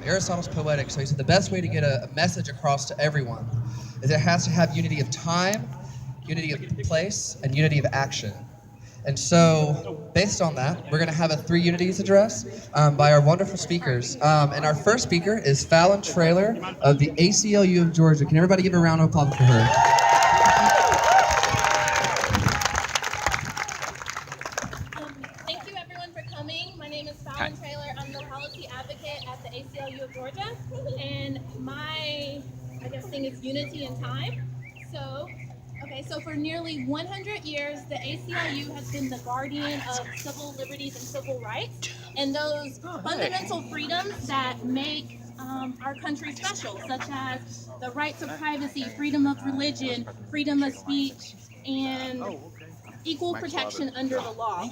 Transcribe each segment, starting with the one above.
Aristotle's poetic, so he said the best way to get a message across to everyone is it has to have unity of time, unity of place, and unity of action. And so, based on that, we're going to have a three unities address by our wonderful speakers. And our first speaker is Fallon Traylor of the ACLU of Georgia. Can everybody give a round of applause for her? Thank you everyone for coming. My name is Fallon Traylor. I'm the policy advocate at the ACLU of Georgia. And my, thing is unity in time. So for nearly 100 years, the ACLU has been the guardian of civil liberties and civil rights and those fundamental freedoms that make our country special, such as the right to privacy, freedom of religion, freedom of speech, and equal protection under the law.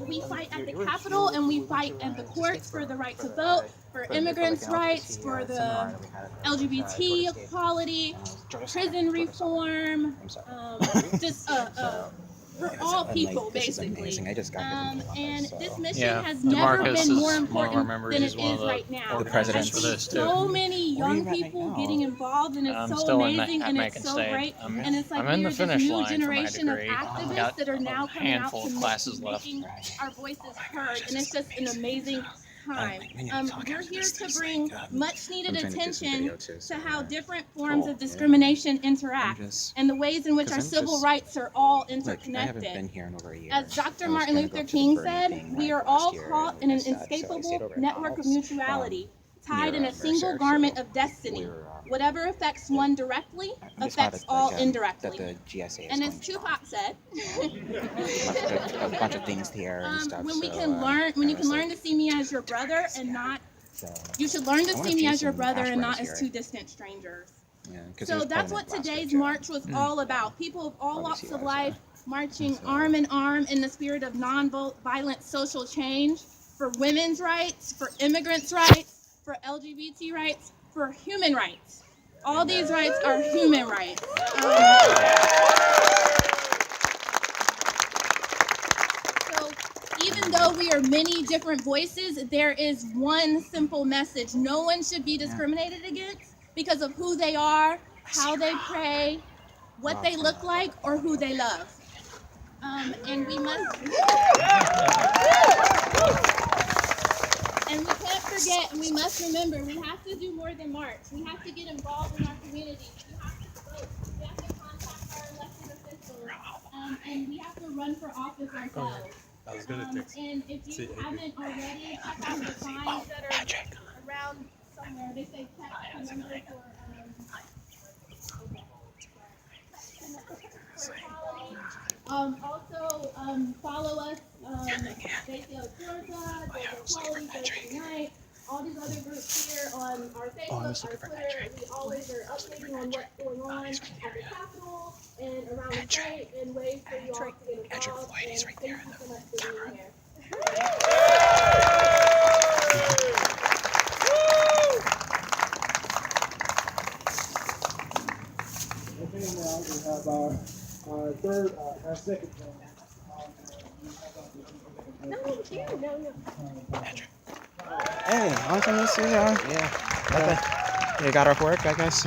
We fight at the Capitol and we fight at the courts for the right to vote, for immigrants' rights, for the LGBT equality, prison reform, for all people, basically. And this mission has never been more important than it is right now. I see so many young people getting involved, and it's so amazing, and it's so great. And it's like we're this new generation of activists that are now coming out to making our voices heard, and it's just an amazing time. We're here to bring much needed attention to how different forms of discrimination interact and the ways in which our civil rights are all interconnected. As Dr. Martin Luther King said, we are all caught in an inescapable network of mutuality, tied in a single garment of destiny. Whatever affects one directly affects all indirectly. And as Tupac said, a bunch of things here and stuff. When you can learn to see me as your brother and not, you should learn to see me as your brother and not as two distant strangers. So that's what today's march was all about. People of all walks of life marching arm in arm in the spirit of nonviolent social change for women's rights, for immigrants' rights, for LGBT rights, for human rights. All these rights are human rights. So even though we are many different voices, there is one simple message. No one should be discriminated against because of who they are, how they pray, what they look like, or who they love. And we must... And we can't forget, and we must remember, we have to do more than march. We have to get involved in our communities. We have to vote. We have to contact our elected officials. And we have to run for office ourselves. And if you haven't already, check out the signs that are around somewhere. They say text the number for also, follow us, ACL Georgia, Georgia Quality, Thursday Night, all these other groups here on our Facebook, our Twitter. We always are updating on what's going on at the Capitol and around the state and ways for you all to get involved. And thank you so much for being here. Okay, now we have our second one. Hey, long time no see, yeah. You got off work, I guess.